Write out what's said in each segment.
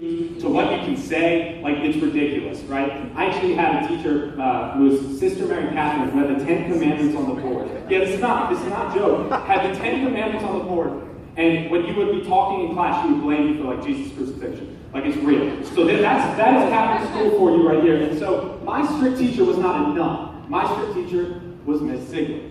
to what you can say, like it's ridiculous, right? I actually had a teacher who was Sister Mary Catherine, who had the 10 Commandments on the board. Yeah, this is not a joke. Had the 10 Commandments on the board, and when you would be talking in class, she would blame you for like Jesus' crucifixion. Like it's real. So that is Catholic school for you right here. And so my strict teacher was not a nun. My strict teacher was Miss Ziegler.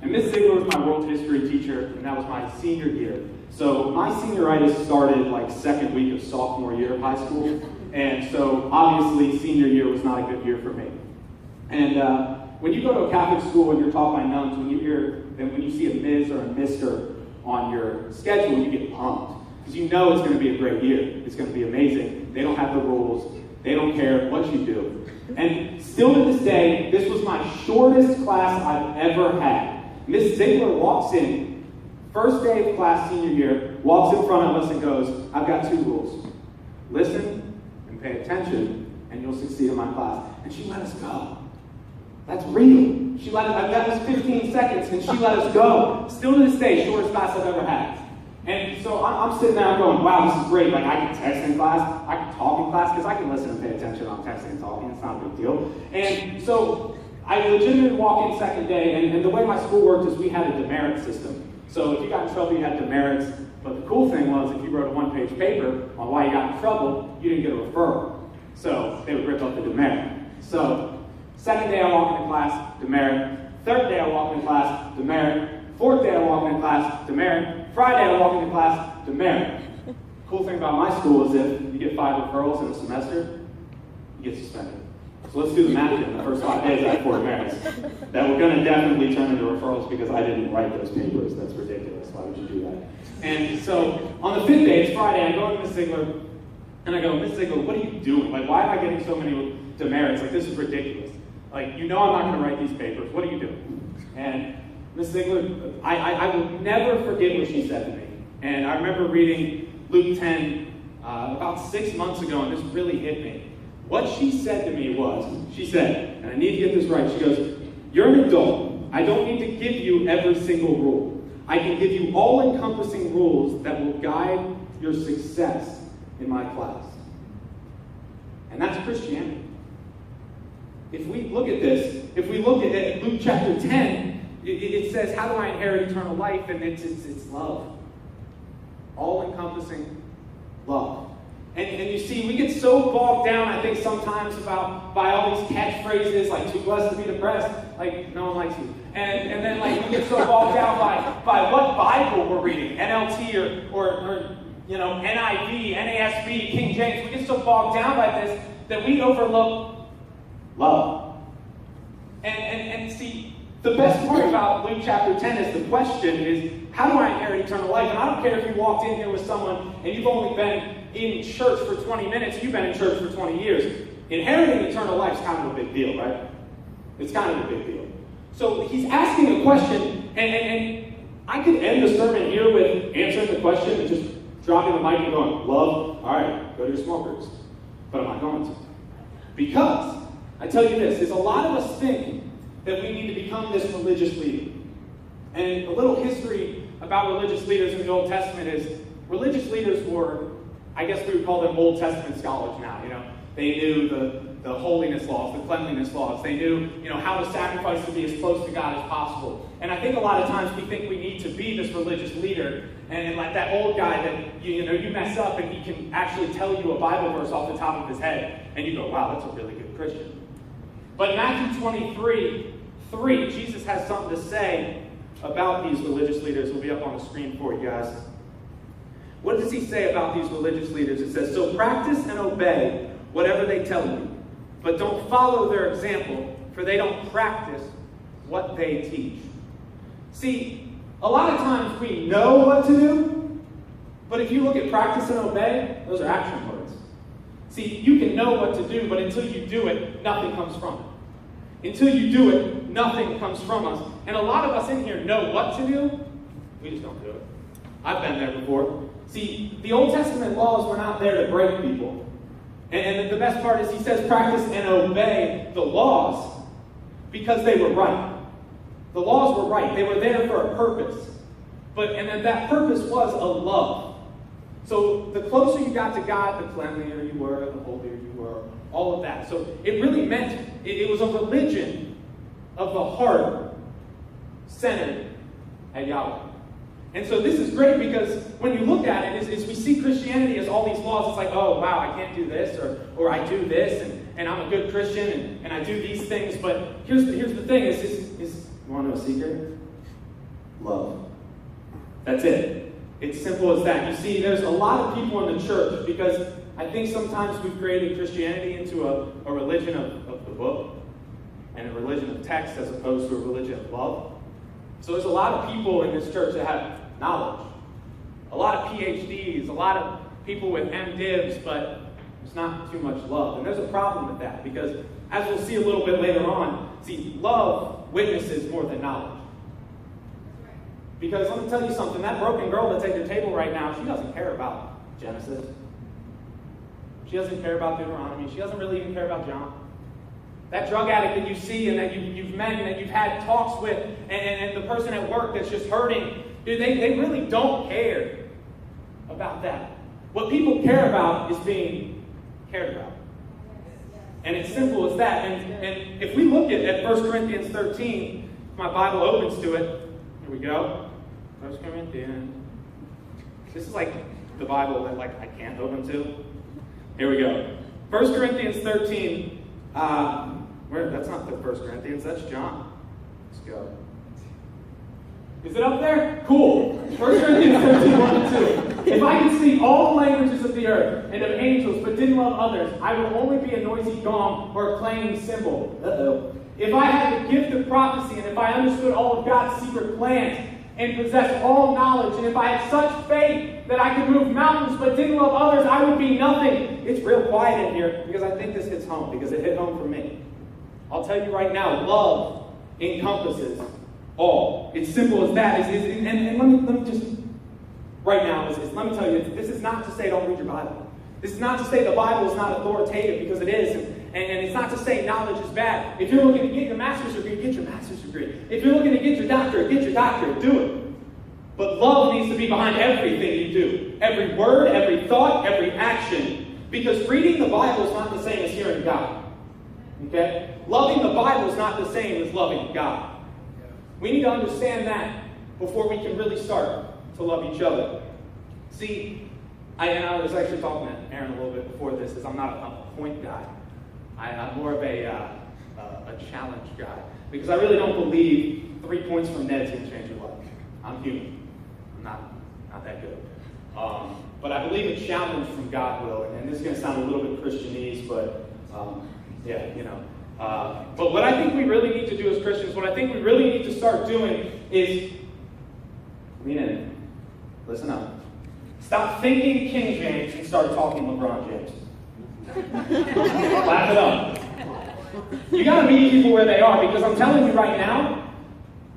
And Miss Ziegler was my world history teacher, and that was my senior year. So my senioritis started like second week of sophomore year of high school. And so obviously senior year was not a good year for me. And when you go to a Catholic school and you're taught by nuns, when you see a Ms. or a Mr. on your schedule, you get pumped. Because you know it's going to be a great year. It's going to be amazing. They don't have the rules. They don't care what you do. And still to this day, this was my shortest class I've ever had. Miss Ziegler walks in, first day of class senior year, walks in front of us and goes, I've got 2 rules. Listen and pay attention, and you'll succeed in my class. And she let us go. That's real. That was 15 seconds, and she let us go. Still to this day, shortest class I've ever had. And so I'm sitting there going, wow, this is great. Like, I can text in class, I can talk in class, because I can listen and pay attention when I'm texting and talking. It's not a big deal. And so I legitimately walk in second day, and the way my school worked is we had a demerit system. So if you got in trouble, you had demerits. But the cool thing was, if you wrote a 1-page paper on why you got in trouble, you didn't get a referral. So they would rip up the demerit. So second day I walk into class, demerit. Third day I walk into class, demerit. Fourth day I walk into class, demerit. Friday I walk into class, demerit. Cool thing about my school is if you get 5 referrals in a semester, you get suspended. So let's do the math here. In the first 5 days I had 4 demerits. That were going to definitely turn into referrals because I didn't write those papers. That's ridiculous. Why would you do that? And so on the 5th day, it's Friday, I go to Miss Ziegler, and I go, Miss Ziegler, what are you doing? Like, why am I getting so many demerits? Like, this is ridiculous. Like, you know I'm not going to write these papers. What are you doing? And Miss Ziegler, I will never forget what she said to me. And I remember reading Luke 10 about 6 months ago, and this really hit me. What she said to me was, she said, and I need to get this right, she goes, you're an adult. I don't need to give you every single rule. I can give you all-encompassing rules that will guide your success in my class. And that's Christianity. If we look at this, if we look at Luke chapter 10, it says, how do I inherit eternal life? And it's love. All-encompassing love. And you see, we get so bogged down, I think, sometimes by all these catchphrases, like, too blessed to be depressed. Like, no one likes you. And then, like, we get so bogged down by what Bible we're reading. NLT or you know, NIV, NASB, King James. We get so bogged down by this that we overlook love. And see, the best part about Luke chapter 10 is the question is, how do I inherit eternal life? And I don't care if you walked in here with someone and you've only been in church for 20 minutes, you've been in church for 20 years. Inheriting eternal life is kind of a big deal, right? It's kind of a big deal. So he's asking a question, and I could end the sermon here with answering the question and just dropping the mic and going, love, all right, go to your small groups. But I'm not going to. Because, I tell you this, is a lot of us think that we need to become this religious leader. And a little history about religious leaders in the Old Testament is religious leaders were, I guess we would call them Old Testament scholars now. You know, they knew the holiness laws, the cleanliness laws. They knew, you know, how to sacrifice to be as close to God as possible. And I think a lot of times we think we need to be this religious leader, and like that old guy that you mess up and he can actually tell you a Bible verse off the top of his head, and you go, wow, that's a really good Christian. But in Matthew 23:3, Jesus has something to say about these religious leaders. It'll be up on the screen for you guys. What does he say about these religious leaders? It says, so practice and obey whatever they tell you, but don't follow their example, for they don't practice what they teach. See, a lot of times we know what to do, but if you look at practice and obey, those are action words. See, you can know what to do, but until you do it, nothing comes from it. Until you do it, nothing comes from us. And a lot of us in here know what to do, we just don't do it. I've been there before. See, the Old Testament laws were not there to break people. And the best part is he says practice and obey the laws because they were right. The laws were right. They were there for a purpose. And then that purpose was a love. So the closer you got to God, the cleanlier you were, the holier you were, all of that. So it really meant, it was a religion of the heart centered at Yahweh. And so this is great because when you look at it, is we see Christianity as all these laws. It's like, oh, wow, I can't do this, or I do this, and I'm a good Christian, and I do these things. But here's the thing, is you want to know a secret? Love. That's it. It's simple as that. You see, there's a lot of people in the church, because I think sometimes we've created Christianity into a religion of the book, and a religion of text as opposed to a religion of love. So there's a lot of people in this church that have knowledge, a lot of PhDs, a lot of people with MDivs, but there's not too much love. And there's a problem with that, because as we'll see a little bit later on, see, love witnesses more than knowledge. Because let me tell you something, that broken girl that's at your table right now, she doesn't care about Genesis. She doesn't care about Deuteronomy. She doesn't really even care about John. That drug addict that you see and that you've met and that you've had talks with, and the person at work that's just hurting, dude, they really don't care about that. What people care about is being cared about. And it's simple as that. And if we look at 1 Corinthians 13, if my Bible opens to it, here we go. 1 Corinthians. This is like the Bible that I can't open to. Here we go. 1 Corinthians 13. That's not the 1 Corinthians, that's John. Let's go. Is it up there? Cool. 1 Corinthians 13, 1 and 2. If I could speak all the languages of the earth and of angels, but didn't love others, I would only be a noisy gong or a clanging cymbal. Uh-oh. If I had the gift of prophecy, and if I understood all of God's secret plans, and possessed all knowledge, and if I had such faith that I could move mountains but didn't love others, I would be nothing. It's real quiet in here because I think this hits home, because it hit home for me. I'll tell you right now, love encompasses all. It's simple as that. And let me just, right now, let me tell you, this is not to say don't read your Bible. This is not to say the Bible is not authoritative, because it is. And it's not to say knowledge is bad. If you're looking to get your master's degree, get your master's degree. If you're looking to get your doctorate, do it. But love needs to be behind everything you do. Every word, every thought, every action. Because reading the Bible is not the same as hearing God. Okay? Loving the Bible is not the same as loving God. We need to understand that before we can really start to love each other. See, I was actually talking to Aaron a little bit before this, because I'm not a point guy. I'm more of a challenge guy. Because I really don't believe 3 points from Ned's going to change your life. I'm human. I'm not that good. But I believe a challenge from God will. And this is going to sound a little bit Christianese, but but what I think we really need to do as Christians, what I think we really need to start doing is lean in. Listen up. Stop thinking King James and start talking LeBron James. Laugh it up. You got to meet people where they are, because I'm telling you right now,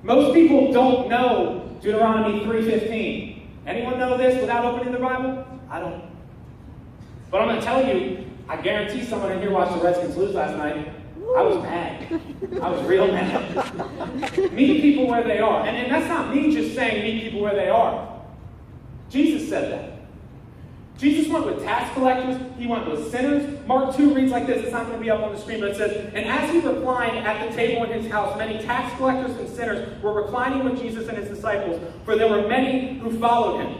most people don't know Deuteronomy 3:15. Anyone know this without opening the Bible? I don't. But I'm going to tell you, I guarantee someone in here watched the Redskins lose last night. I was mad. I was real mad. Meet people where they are. And that's not me just saying meet people where they are. Jesus said that. Jesus went with tax collectors. He went with sinners. Mark 2 reads like this. It's not going to be up on the screen, but it says, and as he reclined at the table in his house, many tax collectors and sinners were reclining with Jesus and his disciples, for there were many who followed him.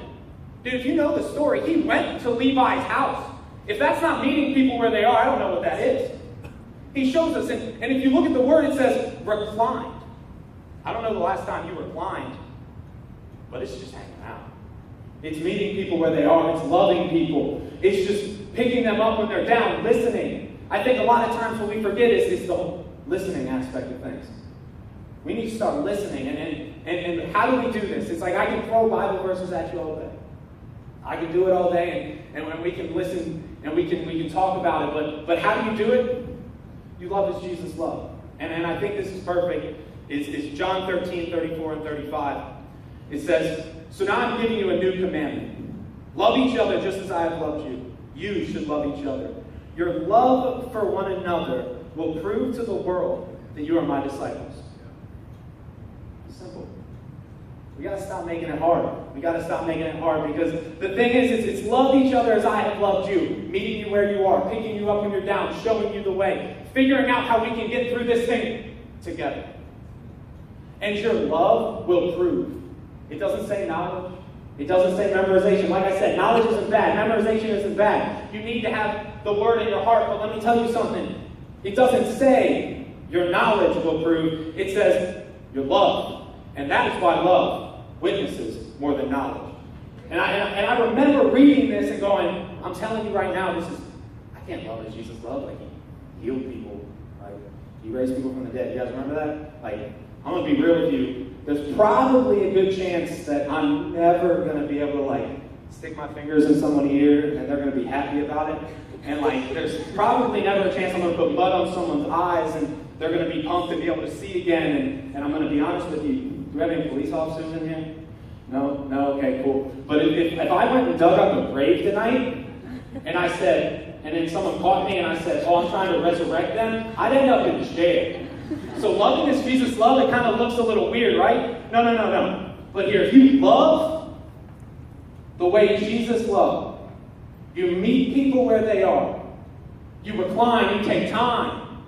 Dude, if you know the story, he went to Levi's house. If that's not meeting people where they are, I don't know what that is. He shows us, and if you look at the word, it says reclined. I don't know the last time you reclined, but it's just hanging out. It's meeting people where they are. It's loving people. It's just picking them up when they're down, listening. I think a lot of times what we forget is the listening aspect of things. We need to start listening. And how do we do this? It's like I can throw Bible verses at you all day. I can do it all day, and when we can listen and we can talk about it. But how do you do it? You love as Jesus loved. And I think this is perfect. It's John 13, 34 and 35. It says, so now I'm giving you a new commandment. Love each other just as I have loved you. You should love each other. Your love for one another will prove to the world that you are my disciples. Simple. We got to stop making it hard. We got to stop making it hard, because the thing is, it's love each other as I have loved you, meeting you where you are, picking you up when you're down, showing you the way, figuring out how we can get through this thing together. And your love will prove. It doesn't say knowledge. It doesn't say memorization. Like I said, knowledge isn't bad. Memorization isn't bad. You need to have the word in your heart. But let me tell you something. It doesn't say your knowledge will prove. It says your love. And that is why love witnesses more than knowledge. And I remember reading this and going, I'm telling you right now, I can't love as Jesus loved. Like, he healed people. Like, he raised people from the dead. You guys remember that? Like, I'm going to be real with you. There's probably a good chance that I'm never going to be able to, like, stick my fingers in someone's ear and they're going to be happy about it. And, like, there's probably never a chance I'm going to put blood on someone's eyes and they're going to be pumped and be able to see again. And I'm going to be honest with you. Do we have any police officers in here? No? Okay, cool. But if I went and dug up a grave tonight and I said, and then someone caught me and I said, oh, I'm trying to resurrect them, I'd end up in jail. So loving as Jesus loved, it kind of looks a little weird, right? No. But here, if you love the way Jesus loved, you meet people where they are. You recline, you take time.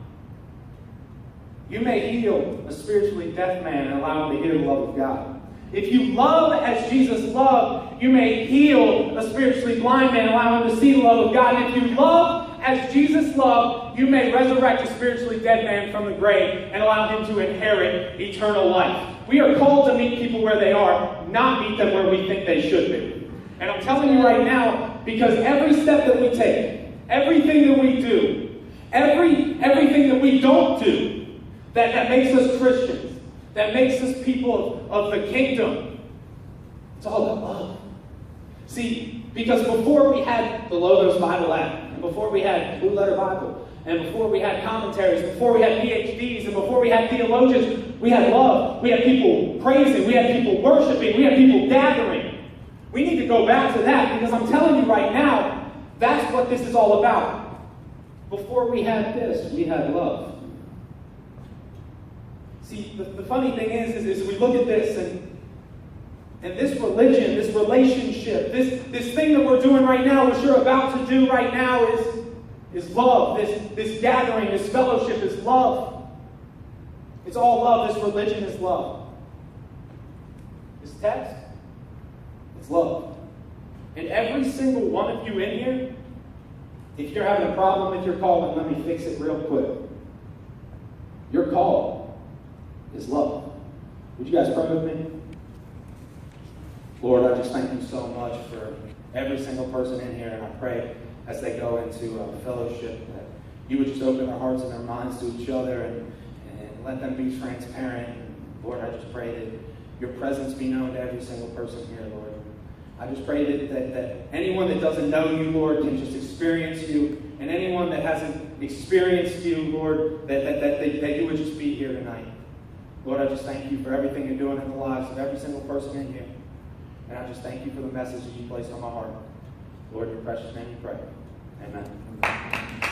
You may heal a spiritually deaf man and allow him to hear the love of God. If you love as Jesus loved, you may heal a spiritually blind man and allow him to see the love of God. And if you love as Jesus loved, you may resurrect a spiritually dead man from the grave and allow him to inherit eternal life. We are called to meet people where they are, not meet them where we think they should be. And I'm telling you right now, because every step that we take, everything that we do, everything that we don't do, that makes us Christians, that makes us people of the kingdom, it's all about love. See, because before we had the Logos Bible app, and before we had Blue Letter Bible, and before we had commentaries, before we had PhDs, and before we had theologians, we had love. We had people praising. We had people worshiping. We had people gathering. We need to go back to that, because I'm telling you right now, that's what this is all about. Before we had this, we had love. See, the funny thing is we look at this, and this religion, this relationship, this thing that we're doing right now, what you're about to do right now is love. This gathering, this fellowship is love. It's all love. This religion is love. This text, it's love. And every single one of you in here, if you're having a problem with your calling, let me fix it real quick. Your call is love. Would you guys pray with me? Lord, I just thank you so much for every single person in here, and I pray as they go into fellowship that you would just open their hearts and their minds to each other and let them be transparent. And Lord, I just pray that your presence be known to every single person here, Lord. I just pray that anyone that doesn't know you, Lord, can just experience you, and anyone that hasn't experienced you, Lord, that you would just be here tonight. Lord, I just thank you for everything you're doing in the lives of every single person in here. And I just thank you for the message that you placed on my heart. Lord, in your precious name we pray. Amen.